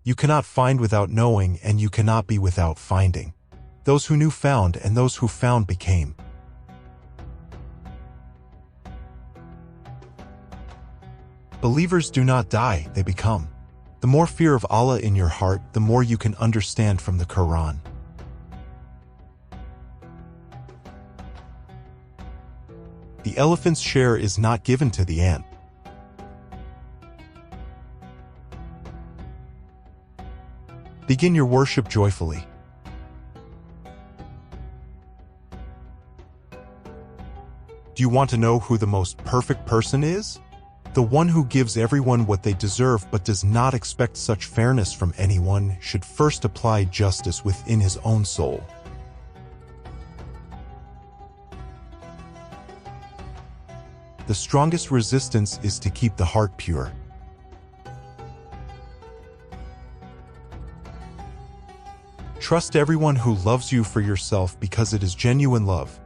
You cannot find without knowing, and you cannot be without finding. Those who knew found, and those who found became. Believers do not die, they become. The more fear of Allah in your heart, the more you can understand from the Quran. The elephant's share is not given to the ant. Begin your worship joyfully. Do you want to know who the most perfect person is? The one who gives everyone what they deserve but does not expect such fairness from anyone should first apply justice within his own soul. The strongest resistance is to keep the heart pure. Trust everyone who loves you for yourself because it is genuine love.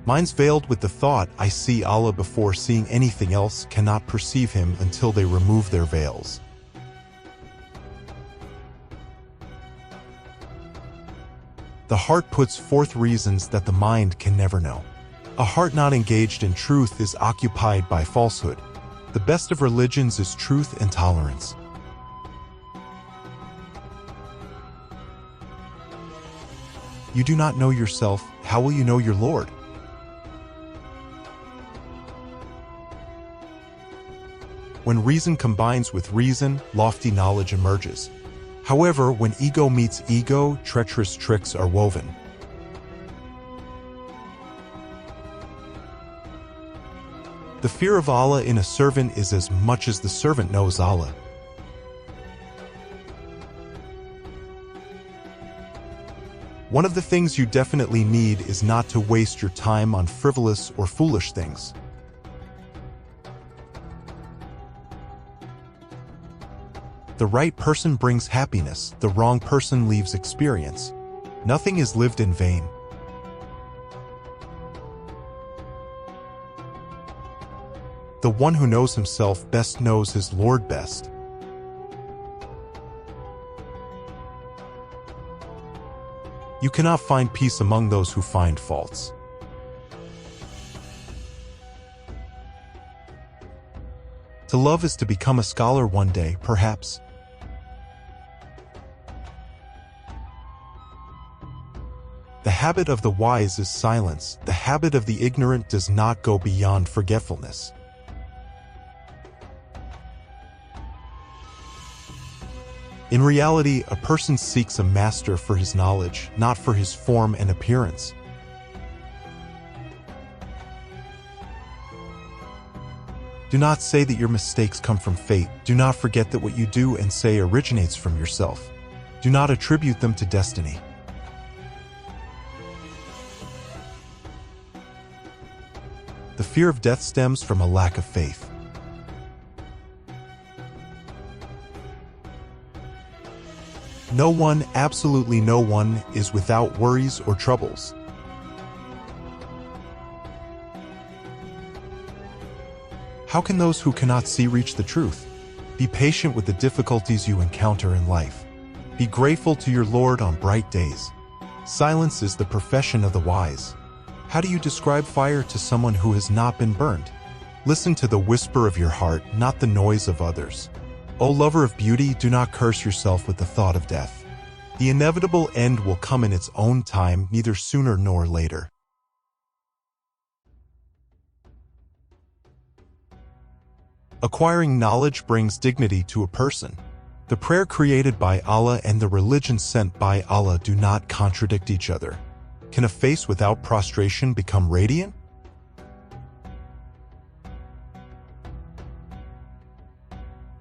Minds veiled with the thought, I see Allah before seeing anything else, cannot perceive Him until they remove their veils. The heart puts forth reasons that the mind can never know. A heart not engaged in truth is occupied by falsehood. The best of religions is truth and tolerance. You do not know yourself, how will you know your Lord? When reason combines with reason, lofty knowledge emerges. However, when ego meets ego, treacherous tricks are woven. The fear of Allah in a servant is as much as the servant knows Allah. One of the things you definitely need is not to waste your time on frivolous or foolish things. The right person brings happiness, the wrong person leaves experience. Nothing is lived in vain. The one who knows himself best knows his Lord best. You cannot find peace among those who find faults. To love is to become a scholar one day, perhaps. The habit of the wise is silence. The habit of the ignorant does not go beyond forgetfulness. In reality, a person seeks a master for his knowledge, not for his form and appearance. Do not say that your mistakes come from fate. Do not forget that what you do and say originates from yourself. Do not attribute them to destiny. The fear of death stems from a lack of faith. No one, absolutely no one, is without worries or troubles. How can those who cannot see reach the truth? Be patient with the difficulties you encounter in life. Be grateful to your Lord on bright days. Silence is the profession of the wise. How do you describe fire to someone who has not been burned? Listen to the whisper of your heart, not the noise of others. O lover of beauty, do not curse yourself with the thought of death. The inevitable end will come in its own time, neither sooner nor later. Acquiring knowledge brings dignity to a person. The prayer created by Allah and the religion sent by Allah do not contradict each other. Can a face without prostration become radiant?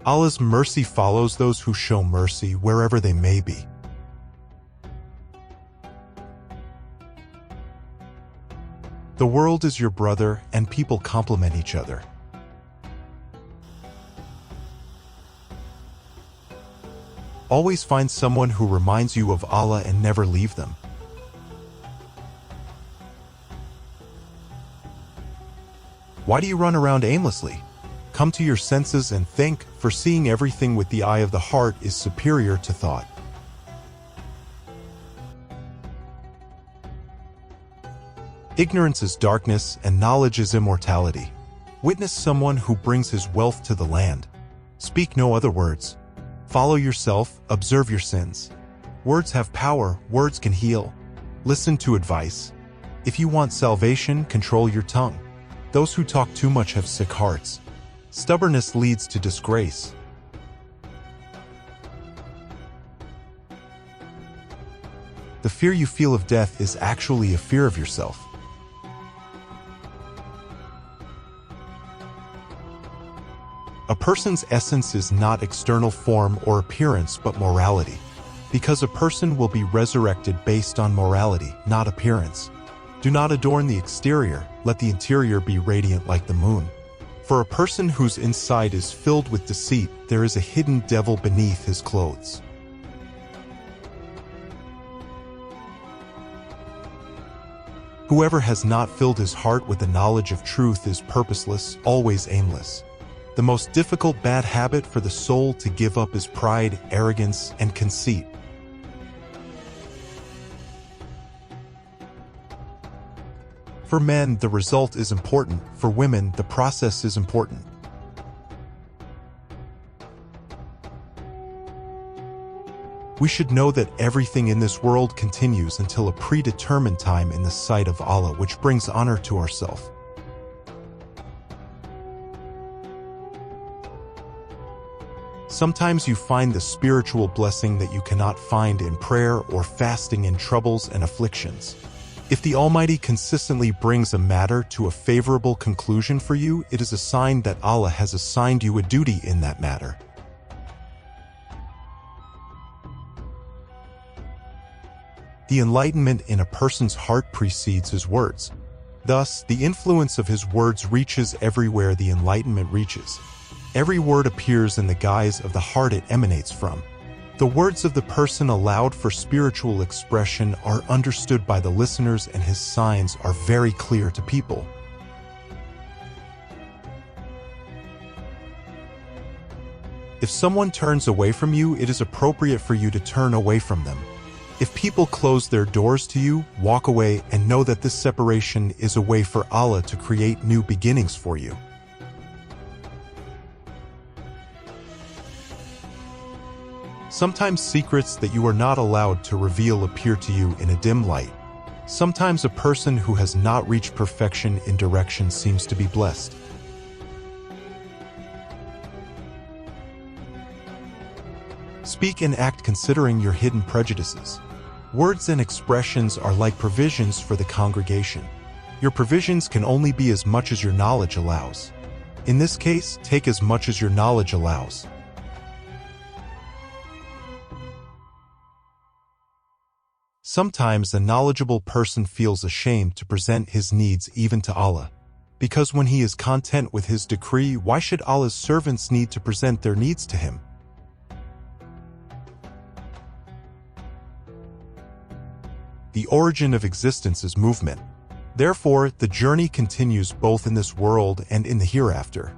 Allah's mercy follows those who show mercy wherever they may be. The world is your brother, and people complement each other. Always find someone who reminds you of Allah and never leave them. Why do you run around aimlessly? Come to your senses and think, for seeing everything with the eye of the heart is superior to thought. Ignorance is darkness, and knowledge is immortality. Witness someone who brings his wealth to the land. Speak no other words. Follow yourself, observe your sins. Words have power, words can heal. Listen to advice. If you want salvation, control your tongue. Those who talk too much have sick hearts. Stubbornness leads to disgrace. The fear you feel of death is actually a fear of yourself. A person's essence is not external form or appearance but morality, because a person will be resurrected based on morality, not appearance. Do not adorn the exterior, let the interior be radiant like the moon. For a person whose inside is filled with deceit, there is a hidden devil beneath his clothes. Whoever has not filled his heart with the knowledge of truth is purposeless, always aimless. The most difficult bad habit for the soul to give up is pride, arrogance, and conceit. For men, the result is important. For women, the process is important. We should know that everything in this world continues until a predetermined time in the sight of Allah, which brings honor to ourselves. Sometimes you find the spiritual blessing that you cannot find in prayer or fasting in troubles and afflictions. If the Almighty consistently brings a matter to a favorable conclusion for you, it is a sign that Allah has assigned you a duty in that matter. The enlightenment in a person's heart precedes his words. Thus, the influence of his words reaches everywhere the enlightenment reaches. Every word appears in the guise of the heart it emanates from. The words of the person allowed for spiritual expression are understood by the listeners, and his signs are very clear to people. If someone turns away from you, it is appropriate for you to turn away from them. If people close their doors to you, walk away and know that this separation is a way for Allah to create new beginnings for you. Sometimes secrets that you are not allowed to reveal appear to you in a dim light. Sometimes a person who has not reached perfection in direction seems to be blessed. Speak and act considering your hidden prejudices. Words and expressions are like provisions for the congregation. Your provisions can only be as much as your knowledge allows. In this case, take as much as your knowledge allows. Sometimes a knowledgeable person feels ashamed to present his needs even to Allah, because when he is content with his decree, why should Allah's servants need to present their needs to him? The origin of existence is movement. Therefore, the journey continues both in this world and in the hereafter.